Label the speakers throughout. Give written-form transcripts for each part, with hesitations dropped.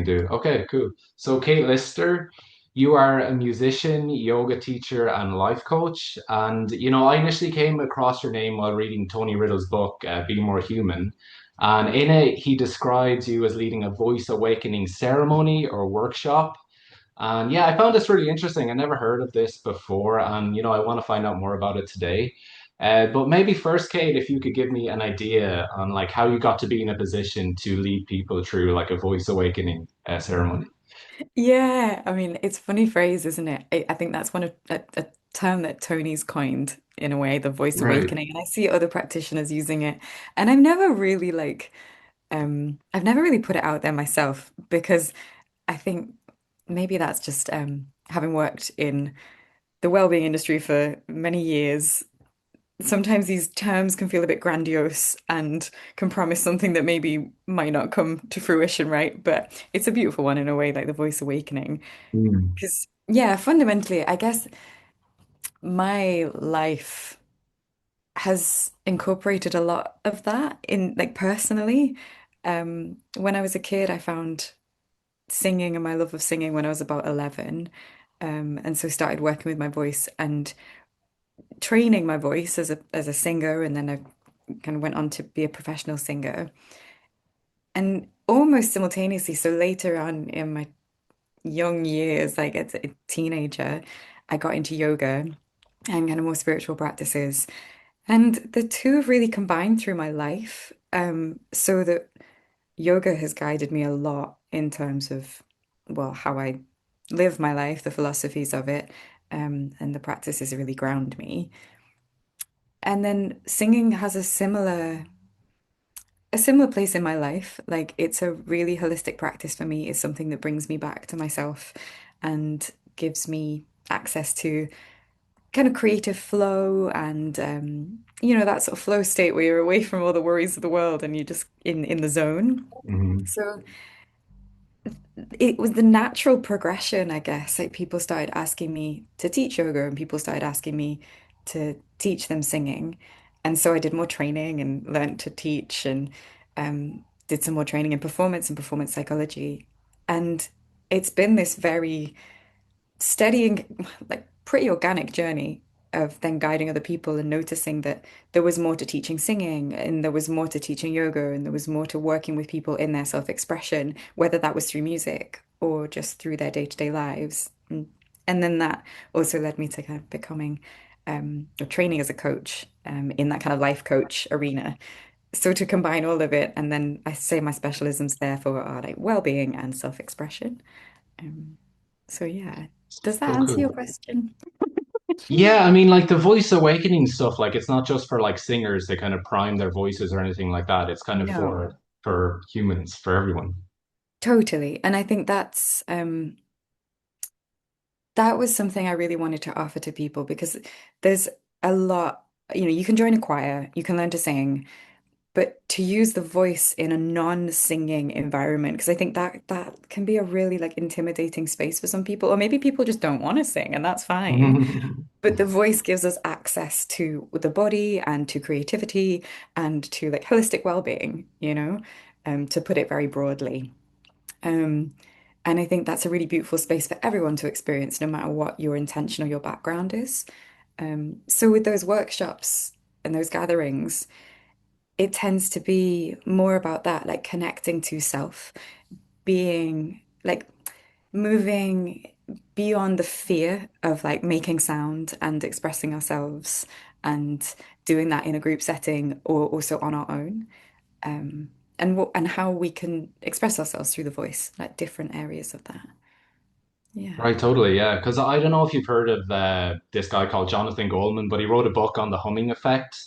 Speaker 1: Dude. Okay, cool. So, Kate Lister, you are a musician, yoga teacher, and life coach. And, I initially came across your name while reading Tony Riddle's book, Be More Human. And in it, he describes you as leading a voice awakening ceremony or workshop. And yeah, I found this really interesting. I never heard of this before. And, I want to find out more about it today. But maybe first, Kate, if you could give me an idea on like how you got to be in a position to lead people through like a voice awakening ceremony.
Speaker 2: Yeah, I mean, it's a funny phrase, isn't it? I think that's one of a term that Tony's coined in a way, the voice
Speaker 1: Right.
Speaker 2: awakening, and I see other practitioners using it. And I've never really I've never really put it out there myself because I think maybe that's just having worked in the well-being industry for many years. Sometimes these terms can feel a bit grandiose and can promise something that maybe might not come to fruition, right? But it's a beautiful one in a way, like the voice awakening.
Speaker 1: Mm.
Speaker 2: Because, yeah, fundamentally, I guess my life has incorporated a lot of that in, like, personally. When I was a kid, I found singing and my love of singing when I was about 11. And so started working with my voice and training my voice as a singer, and then I kind of went on to be a professional singer. And almost simultaneously, so later on in my young years, like as a teenager, I got into yoga and kind of more spiritual practices. And the two have really combined through my life. So that yoga has guided me a lot in terms of, well, how I live my life, the philosophies of it, and the practices really ground me. And then singing has a similar place in my life. Like it's a really holistic practice for me. It's something that brings me back to myself and gives me access to kind of creative flow and that sort of flow state where you're away from all the worries of the world and you're just in the zone.
Speaker 1: Mhm.
Speaker 2: So it was the natural progression, I guess. Like people started asking me to teach yoga and people started asking me to teach them singing. And so I did more training and learned to teach and did some more training in performance and performance psychology. And it's been this very steadying, like pretty organic journey of then guiding other people and noticing that there was more to teaching singing and there was more to teaching yoga and there was more to working with people in their self-expression, whether that was through music or just through their day-to-day lives. And then that also led me to kind of becoming or training as a coach in that kind of life coach arena. So to combine all of it, and then I say my specialisms therefore are like well-being and self-expression. Um, so yeah, does that
Speaker 1: So
Speaker 2: answer your
Speaker 1: cool.
Speaker 2: question?
Speaker 1: Yeah, I mean, like the voice awakening stuff, like it's not just for like singers to kind of prime their voices or anything like that. It's kind of
Speaker 2: No,
Speaker 1: for humans, for everyone.
Speaker 2: totally. And I think that was something I really wanted to offer to people because there's a lot, you can join a choir, you can learn to sing, but to use the voice in a non-singing environment, because I think that can be a really like intimidating space for some people, or maybe people just don't want to sing, and that's fine. But the voice gives us access to the body and to creativity and to like holistic well-being, to put it very broadly. Um, and I think that's a really beautiful space for everyone to experience, no matter what your intention or your background is. So with those workshops and those gatherings, it tends to be more about that, like connecting to self, being like moving beyond the fear of like making sound and expressing ourselves and doing that in a group setting or also on our own. And how we can express ourselves through the voice, like different areas of that. Yeah.
Speaker 1: Right, totally, yeah. Because I don't know if you've heard of this guy called Jonathan Goldman, but he wrote a book on the humming effect.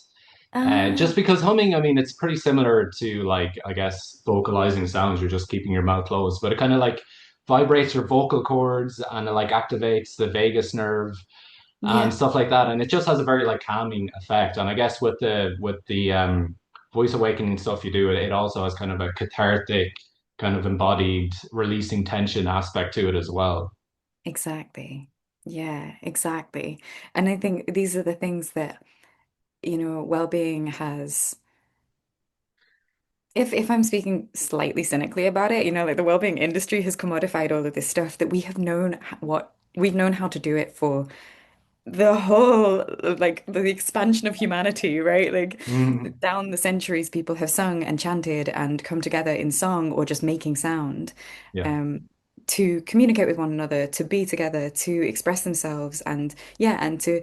Speaker 2: Ah,
Speaker 1: Just because humming, I mean, it's pretty similar to like, I guess, vocalizing sounds. You're just keeping your mouth closed, but it kind of like vibrates your vocal cords and it like activates the vagus nerve and
Speaker 2: yeah,
Speaker 1: stuff like that. And it just has a very like calming effect. And I guess with the voice awakening stuff you do, it also has kind of a cathartic, kind of embodied releasing tension aspect to it as well.
Speaker 2: exactly. Yeah, exactly. And I think these are the things that, well-being has if I'm speaking slightly cynically about it, like the well-being industry has commodified all of this stuff that we have known what we've known how to do it for the whole like the expansion of humanity, right? Like
Speaker 1: Mm,
Speaker 2: down the centuries, people have sung and chanted and come together in song or just making sound,
Speaker 1: yeah.
Speaker 2: um, to communicate with one another, to be together, to express themselves, and yeah, and to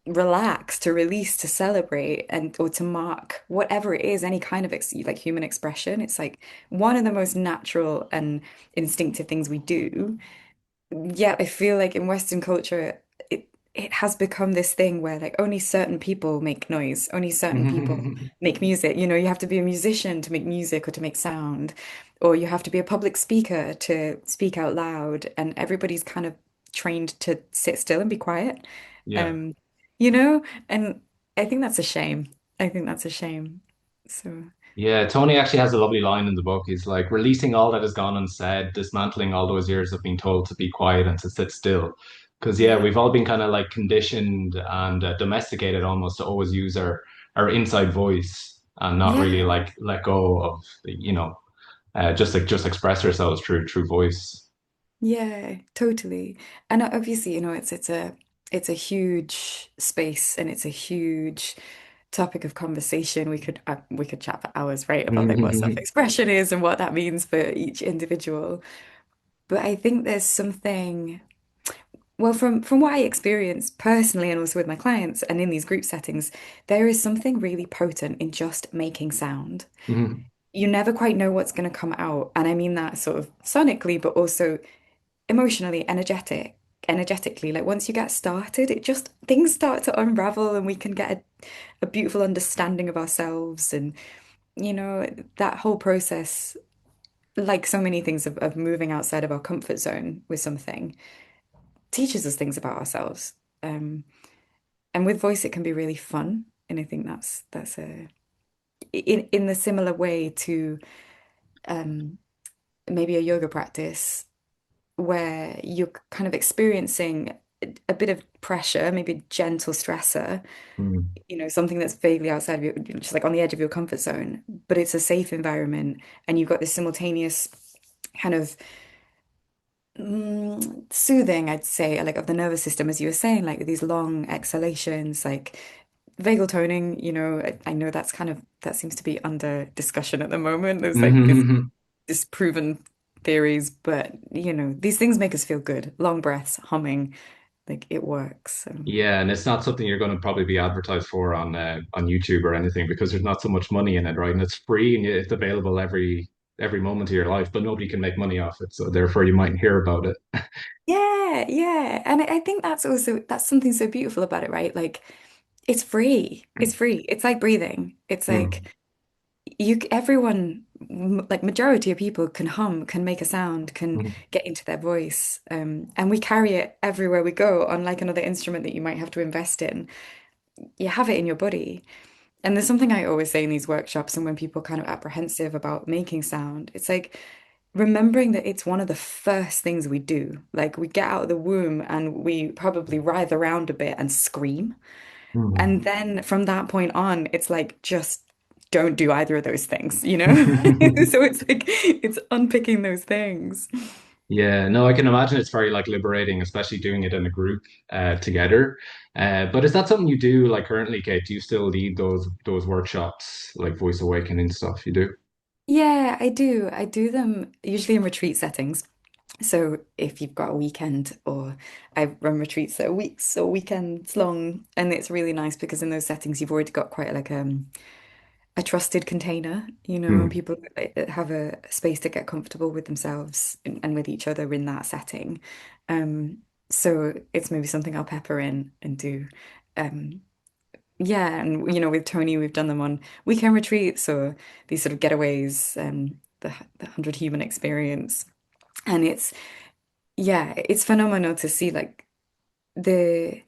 Speaker 2: relax, to release, to celebrate, and or to mark whatever it is, any kind of ex like human expression. It's like one of the most natural and instinctive things we do. Yeah, I feel like in Western culture, it has become this thing where like only certain people make noise, only certain people make music. You have to be a musician to make music or to make sound, or you have to be a public speaker to speak out loud, and everybody's kind of trained to sit still and be quiet.
Speaker 1: Yeah.
Speaker 2: Um, you know, and I think that's a shame. I think that's a shame. So,
Speaker 1: Yeah, Tony actually has a lovely line in the book. He's like, releasing all that has gone unsaid, dismantling all those years of being told to be quiet and to sit still. Because, yeah,
Speaker 2: yeah.
Speaker 1: we've all been kind of like conditioned and domesticated almost to always use our inside voice and not really
Speaker 2: Yeah.
Speaker 1: like let go of, just express ourselves through true voice.
Speaker 2: Yeah, totally. And obviously, it's a huge space and it's a huge topic of conversation. We could chat for hours, right, about like what self-expression is and what that means for each individual. But I think there's something, well, from what I experience personally and also with my clients and in these group settings, there is something really potent in just making sound. You never quite know what's going to come out. And I mean that sort of sonically, but also emotionally energetically. Like once you get started, it just things start to unravel and we can get a beautiful understanding of ourselves. And that whole process, like so many things of moving outside of our comfort zone with something, teaches us things about ourselves. um and with voice it can be really fun, and I think that's a in the similar way to um maybe a yoga practice where you're kind of experiencing a bit of pressure, maybe a gentle stressor, something that's vaguely outside of your, just like on the edge of your comfort zone, but it's a safe environment, and you've got this simultaneous kind of soothing, I'd say, like of the nervous system, as you were saying, like these long exhalations, like vagal toning, I know that seems to be under discussion at the moment. There's like disproven theories, but these things make us feel good. Long breaths, humming, like it works. So
Speaker 1: Yeah, and it's not something you're going to probably be advertised for on YouTube or anything because there's not so much money in it, right? And it's free and it's available every moment of your life, but nobody can make money off it, so therefore you mightn't hear about it.
Speaker 2: yeah, yeah. And I think that's something so beautiful about it, right? Like it's free. It's free. It's like breathing. It's
Speaker 1: Mm,
Speaker 2: like everyone, like majority of people can hum, can make a sound, can
Speaker 1: mm,
Speaker 2: get into their voice. And we carry it everywhere we go, unlike another instrument that you might have to invest in. You have it in your body. And there's something I always say in these workshops, and when people are kind of apprehensive about making sound, it's like remembering that it's one of the first things we do. Like we get out of the womb and we probably writhe around a bit and scream. And then from that point on, it's like just don't do either of those things, you know?
Speaker 1: mm.
Speaker 2: So it's like it's unpicking those things.
Speaker 1: Yeah, no, I can imagine it's very like liberating, especially doing it in a group together. But is that something you do like currently, Kate? Do you still lead those workshops, like voice awakening stuff? You do?
Speaker 2: Yeah, I do. I do them usually in retreat settings. So if you've got a weekend, or I run retreats that are weeks or weekends long, and it's really nice because in those settings you've already got quite like a trusted container, and
Speaker 1: Mm,
Speaker 2: people have a space to get comfortable with themselves and with each other in that setting. Um, so it's maybe something I'll pepper in and do. Um, yeah, and with Tony, we've done them on weekend retreats or these sort of getaways, the 100 human experience. And it's phenomenal to see like the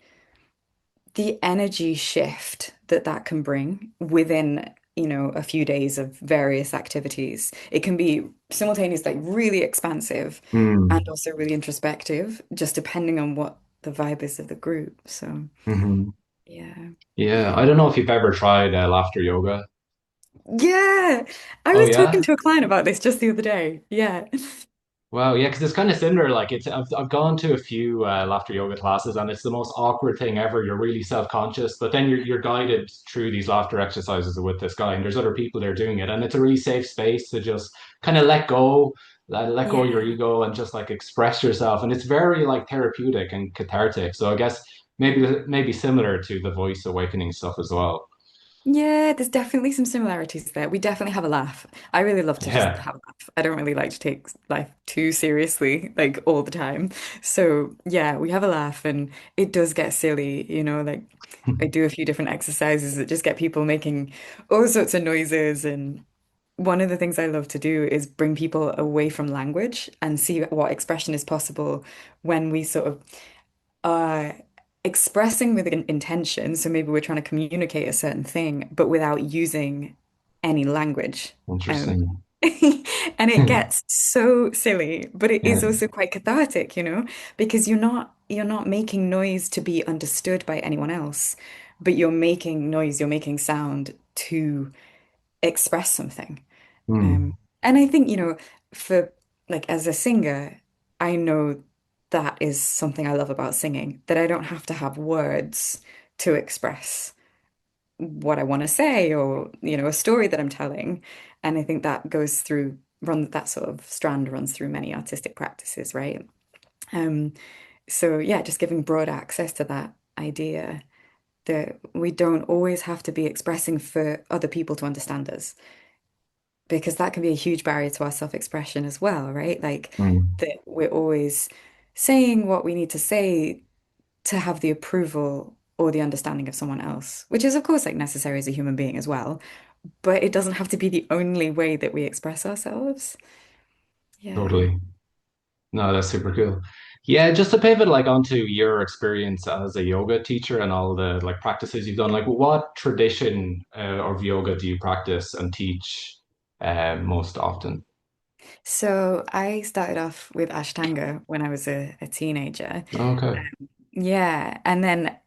Speaker 2: the energy shift that can bring within, a few days of various activities. It can be simultaneously like really expansive and
Speaker 1: mm,
Speaker 2: also really introspective, just depending on what the vibe is of the group. So
Speaker 1: hmm.
Speaker 2: yeah.
Speaker 1: Yeah, I don't know if you've ever tried laughter yoga.
Speaker 2: Yeah. I
Speaker 1: Oh
Speaker 2: was talking
Speaker 1: yeah.
Speaker 2: to a client about this just the other day. Yeah.
Speaker 1: Wow, yeah, because it's kind of similar. Like I've gone to a few laughter yoga classes, and it's the most awkward thing ever. You're really self-conscious, but then you're guided through these laughter exercises with this guy, and there's other people there doing it, and it's a really safe space to just kind of let go of your
Speaker 2: Yeah.
Speaker 1: ego, and just like express yourself. And it's very like therapeutic and cathartic. So I guess maybe similar to the voice awakening stuff as well.
Speaker 2: Yeah, there's definitely some similarities there. We definitely have a laugh. I really love to just
Speaker 1: Yeah.
Speaker 2: have a laugh. I don't really like to take life too seriously, like all the time. So, yeah, we have a laugh and it does get silly, like I do a few different exercises that just get people making all sorts of noises. And one of the things I love to do is bring people away from language and see what expression is possible when we sort of are expressing with an intention. So maybe we're trying to communicate a certain thing, but without using any language. Um,
Speaker 1: Interesting.
Speaker 2: and it gets so silly, but it is
Speaker 1: Yeah.
Speaker 2: also quite cathartic, because you're not making noise to be understood by anyone else, but you're making noise, you're making sound to express something. Um,
Speaker 1: Hmm.
Speaker 2: and I think, for like as a singer, I know that is something I love about singing, that I don't have to have words to express what I want to say or, a story that I'm telling. And I think that that sort of strand runs through many artistic practices, right? Um, so yeah, just giving broad access to that idea that we don't always have to be expressing for other people to understand us because that can be a huge barrier to our self-expression as well, right? Like
Speaker 1: Hmm.
Speaker 2: that we're always saying what we need to say to have the approval or the understanding of someone else, which is of course like necessary as a human being as well, but it doesn't have to be the only way that we express ourselves. Yeah.
Speaker 1: Totally. No, that's super cool. Yeah, just to pivot like onto your experience as a yoga teacher and all the like practices you've done, like what tradition of yoga do you practice and teach most often?
Speaker 2: So I started off with Ashtanga when I was a teenager.
Speaker 1: Okay,
Speaker 2: Yeah. And then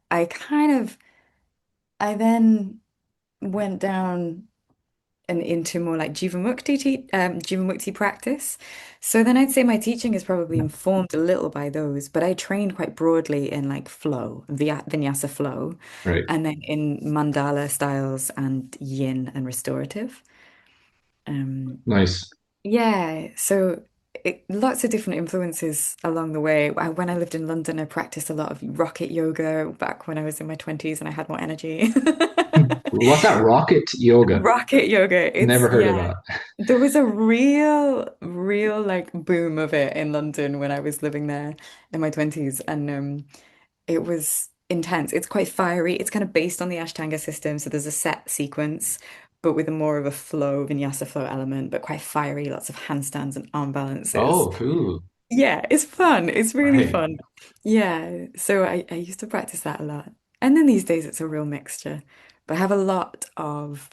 Speaker 2: I then went down and into more like Jivamukti practice. So then I'd say my teaching is probably informed a little by those, but I trained quite broadly in like flow, vinyasa flow,
Speaker 1: great.
Speaker 2: and then in mandala styles and yin and restorative. Um,
Speaker 1: Nice.
Speaker 2: yeah, so lots of different influences along the way. When I lived in London, I practiced a lot of rocket yoga back when I was in my 20s and I had more energy.
Speaker 1: What's that rocket yoga?
Speaker 2: Rocket yoga.
Speaker 1: Never heard of
Speaker 2: Yeah.
Speaker 1: that.
Speaker 2: There was a real like boom of it in London when I was living there in my 20s. And it was intense. It's quite fiery. It's kind of based on the Ashtanga system. So there's a set sequence, but with a more of a flow, vinyasa flow element, but quite fiery, lots of handstands and arm balances.
Speaker 1: Oh, cool.
Speaker 2: Yeah, it's fun. It's really
Speaker 1: Right.
Speaker 2: fun. Yeah. So I used to practice that a lot. And then these days it's a real mixture. But I have a lot of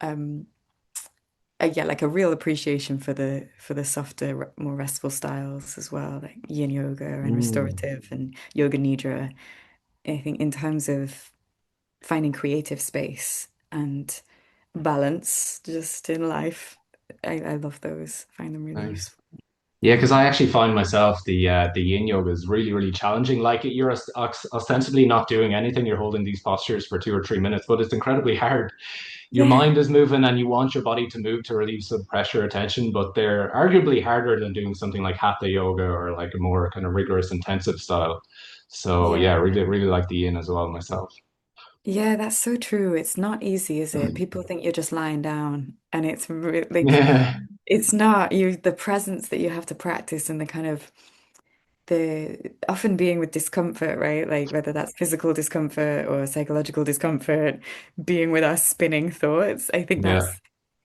Speaker 2: um yeah, like a real appreciation for the softer, more restful styles as well, like yin yoga and
Speaker 1: Mm,
Speaker 2: restorative and yoga nidra. I think in terms of finding creative space and balance just in life, I love those. I find them really
Speaker 1: nice.
Speaker 2: useful.
Speaker 1: Yeah, because
Speaker 2: Yeah.
Speaker 1: I actually find myself the yin yoga is really really challenging. Like you're ostensibly not doing anything. You're holding these postures for 2 or 3 minutes, but it's incredibly hard. Your
Speaker 2: Yeah.
Speaker 1: mind is moving and you want your body to move to relieve some pressure or tension, but they're arguably harder than doing something like hatha yoga or like a more kind of rigorous intensive style. So
Speaker 2: Yeah.
Speaker 1: yeah, really really like the yin as well myself.
Speaker 2: Yeah, that's so true. It's not easy, is it? People think you're just lying down, and it's re like
Speaker 1: Yeah,
Speaker 2: it's not. The presence that you have to practice and the kind of the often being with discomfort, right? Like whether that's physical discomfort or psychological discomfort, being with our spinning thoughts. I think
Speaker 1: yeah.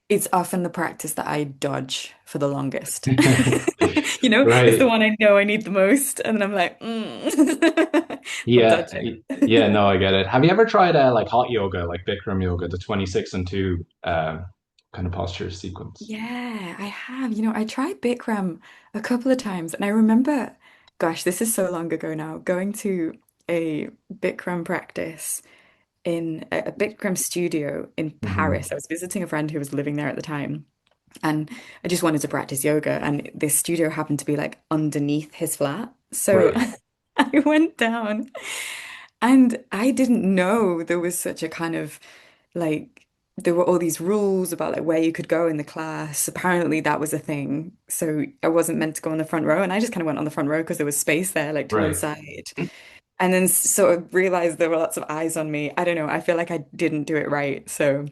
Speaker 2: it's often the practice that I dodge for the longest. It's the
Speaker 1: Right.
Speaker 2: one I know I need the most, and then I'm like, I'll
Speaker 1: Yeah,
Speaker 2: dodge
Speaker 1: yeah,
Speaker 2: it.
Speaker 1: no, I get it. Have you ever tried like hot yoga, like Bikram yoga, the 26 and 2 kind of posture sequence?
Speaker 2: Yeah, I have. I tried Bikram a couple of times, and I remember, gosh, this is so long ago now, going to a Bikram practice. in a Bikram studio in
Speaker 1: Hmm.
Speaker 2: Paris. I was visiting a friend who was living there at the time, and I just wanted to practice yoga. And this studio happened to be like underneath his flat. So
Speaker 1: Right.
Speaker 2: I went down and I didn't know there was such a kind of like, there were all these rules about like where you could go in the class. Apparently that was a thing. So I wasn't meant to go on the front row. And I just kind of went on the front row because there was space there, like to one
Speaker 1: Right.
Speaker 2: side. And then sort of realized there were lots of eyes on me. I don't know. I feel like I didn't do it right. So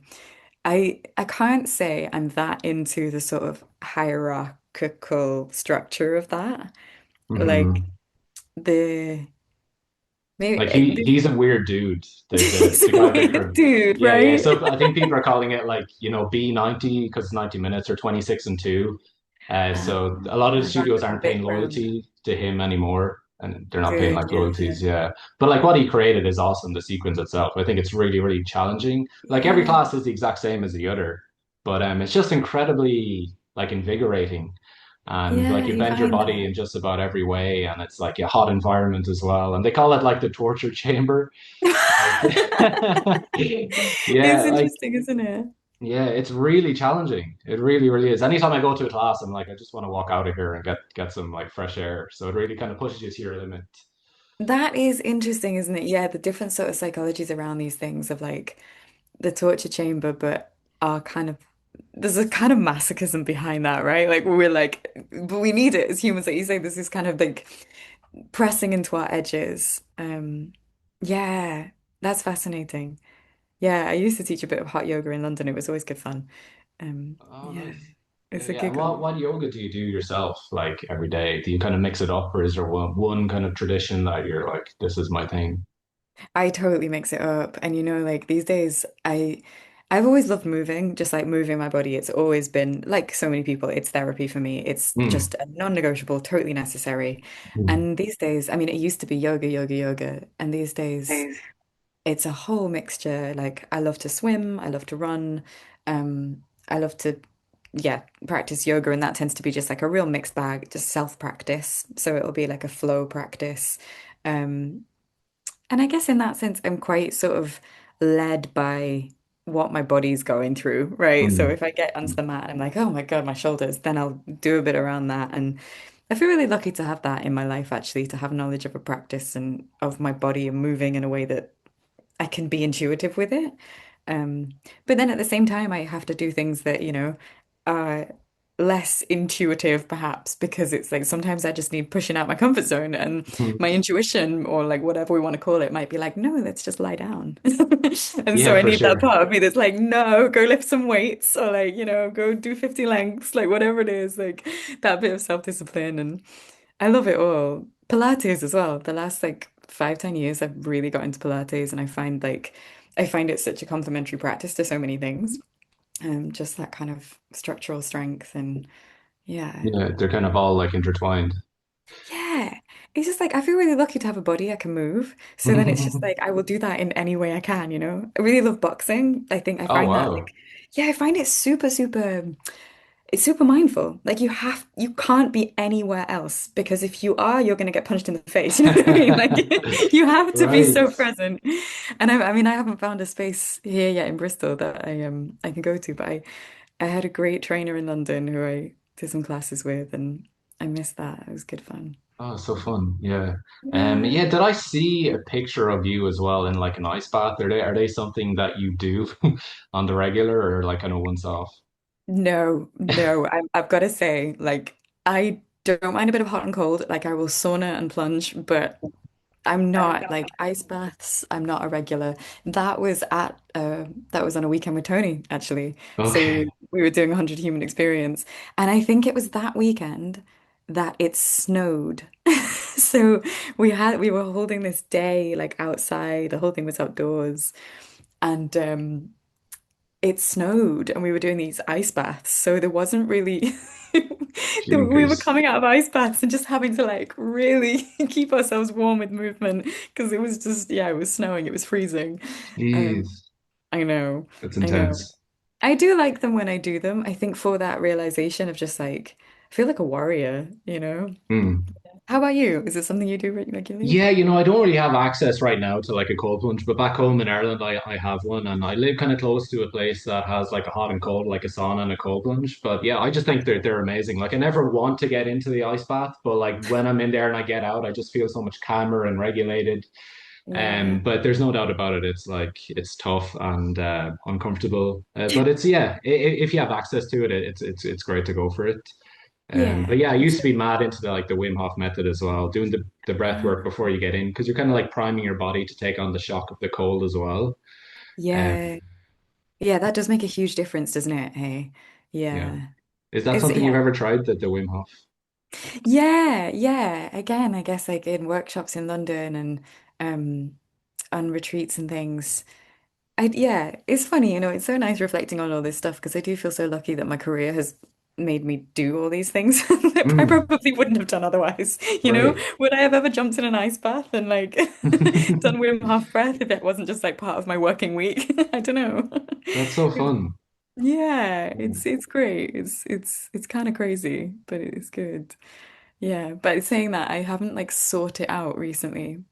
Speaker 2: I can't say I'm that into the sort of hierarchical structure of that. Like
Speaker 1: Hmm.
Speaker 2: the maybe
Speaker 1: Like he's a weird dude. The
Speaker 2: he's a
Speaker 1: guy
Speaker 2: weird
Speaker 1: Bikram.
Speaker 2: dude,
Speaker 1: Yeah, yeah.
Speaker 2: right?
Speaker 1: So I think people are calling it like, B90 because it's 90 minutes or 26 and 2.
Speaker 2: Uh,
Speaker 1: So a lot of the studios
Speaker 2: random
Speaker 1: aren't paying
Speaker 2: background.
Speaker 1: loyalty to him anymore, and they're not paying
Speaker 2: Good,
Speaker 1: like
Speaker 2: yeah, yeah.
Speaker 1: royalties. Yeah, but like what he created is awesome. The sequence itself, I think it's really, really challenging. Like every
Speaker 2: Yeah.
Speaker 1: class is the exact same as the other, but it's just incredibly like invigorating, and like
Speaker 2: Yeah,
Speaker 1: you
Speaker 2: you
Speaker 1: bend your
Speaker 2: find
Speaker 1: body in
Speaker 2: that.
Speaker 1: just about every way, and it's like a hot environment as well, and they call it like the torture chamber. Like,
Speaker 2: It's
Speaker 1: yeah, like
Speaker 2: interesting, isn't it?
Speaker 1: yeah, it's really challenging. It really, really is. Anytime I go to a class, I'm like, I just want to walk out of here and get some like fresh air. So it really kind of pushes you to your limit.
Speaker 2: That is interesting, isn't it? Yeah, the different sort of psychologies around these things of like the torture chamber, but are kind of there's a kind of masochism behind that, right? Like we're like, but we need it as humans. Like you say, this is kind of like pressing into our edges. Yeah, that's fascinating. Yeah, I used to teach a bit of hot yoga in London. It was always good fun.
Speaker 1: Oh,
Speaker 2: Yeah,
Speaker 1: nice. Yeah,
Speaker 2: it's a
Speaker 1: yeah. And
Speaker 2: giggle.
Speaker 1: what yoga do you do yourself, like every day? Do you kind of mix it up, or is there one kind of tradition that you're like, this is my thing?
Speaker 2: I totally mix it up. And like these days I've always loved moving, just like moving my body. It's always been like so many people, it's therapy for me. It's
Speaker 1: Mm.
Speaker 2: just a non-negotiable, totally necessary.
Speaker 1: Mm.
Speaker 2: And these days, I mean, it used to be yoga, yoga, yoga. And these days it's a whole mixture. Like I love to swim, I love to run, I love to yeah, practice yoga, and that tends to be just like a real mixed bag, just self-practice. So it'll be like a flow practice. Um, and I guess in that sense, I'm quite sort of led by what my body's going through, right? So
Speaker 1: Mm.
Speaker 2: if I get onto the mat and I'm like, oh my God, my shoulders, then I'll do a bit around that. And I feel really lucky to have that in my life, actually, to have knowledge of a practice and of my body and moving in a way that I can be intuitive with it. Um, but then at the same time, I have to do things that, are less intuitive, perhaps, because it's like sometimes I just need pushing out my comfort zone, and my
Speaker 1: Mm.
Speaker 2: intuition, or like whatever we want to call it, might be like, no, let's just lie down. And so
Speaker 1: Yeah,
Speaker 2: I
Speaker 1: for
Speaker 2: need that
Speaker 1: sure.
Speaker 2: part of me that's like, no, go lift some weights, or like, go do 50 lengths, like whatever it is, like that bit of self-discipline. And I love it all. Pilates as well. The last like 5, 10 years, I've really got into Pilates, and I find it such a complementary practice to so many things. Just that kind of structural strength and yeah.
Speaker 1: Yeah, they're kind of all like intertwined.
Speaker 2: Yeah. It's just like I feel really lucky to have a body I can move. So then it's just like I will do that in any way I can. I really love boxing. I think I
Speaker 1: Oh
Speaker 2: find that
Speaker 1: wow.
Speaker 2: like yeah, I find it super, super it's super mindful. Like you can't be anywhere else because if you are, you're gonna get punched in the face. You know what I mean? Like you have to be
Speaker 1: Right.
Speaker 2: so present. And I mean, I haven't found a space here yet in Bristol that I can go to, but I had a great trainer in London who I did some classes with, and I missed that. It was good fun.
Speaker 1: Oh, so fun. Yeah.
Speaker 2: Yeah.
Speaker 1: Yeah, did I see a picture of you as well in like an ice bath? Are they something that you do on the regular or like kind of once off?
Speaker 2: No, no. I've got to say, like, I don't mind a bit of hot and cold. Like, I will sauna and plunge, but I'm not like ice baths. I'm not a regular. That was on a weekend with Tony, actually. So
Speaker 1: Okay.
Speaker 2: we were doing 100 Human Experience, and I think it was that weekend that it snowed. So we were holding this day like outside. The whole thing was outdoors, and it snowed and we were doing these ice baths. So there wasn't really, we were
Speaker 1: Jeepers.
Speaker 2: coming out of ice baths and just having to like really keep ourselves warm with movement because it was just, yeah, it was snowing, it was freezing. Um,
Speaker 1: Jeez.
Speaker 2: I know,
Speaker 1: That's
Speaker 2: I know.
Speaker 1: intense.
Speaker 2: I do like them when I do them. I think for that realization of just like, I feel like a warrior, you know?
Speaker 1: Hmm.
Speaker 2: How about you? Is it something you do regularly?
Speaker 1: Yeah, I don't really have access right now to like a cold plunge, but back home in Ireland, I have one, and I live kind of close to a place that has like a hot and cold, like a sauna and a cold plunge. But yeah, I just think they're amazing. Like I never want to get into the ice bath, but like when I'm in there and I get out, I just feel so much calmer and regulated.
Speaker 2: Yeah.
Speaker 1: But there's no doubt about it. It's like it's tough and uncomfortable. But it's yeah, if you have access to it, it's great to go for it. But
Speaker 2: Yeah.
Speaker 1: yeah, I used to be mad into the Wim Hof method as well, doing the breath work before you get in, because you're kind of like priming your body to take on the shock of the cold as well. Um,
Speaker 2: Yeah. Yeah, that does make a huge difference, doesn't it? Hey.
Speaker 1: yeah.
Speaker 2: Yeah.
Speaker 1: Is that
Speaker 2: Is
Speaker 1: something you've
Speaker 2: yeah.
Speaker 1: ever tried, the Wim Hof?
Speaker 2: Yeah, yeah. Again, I guess like in workshops in London and um on retreats and things. Yeah, it's funny, it's so nice reflecting on all this stuff because I do feel so lucky that my career has made me do all these things that I
Speaker 1: Mm,
Speaker 2: probably wouldn't have done otherwise.
Speaker 1: right.
Speaker 2: Would I have ever jumped in an ice bath and like done Wim Hof breath if it wasn't just like part of my working week? I don't know.
Speaker 1: That's so
Speaker 2: It's,
Speaker 1: fun.
Speaker 2: yeah,
Speaker 1: Mm.
Speaker 2: it's great. It's kind of crazy, but it's good. Yeah, but saying that, I haven't like sought it out recently.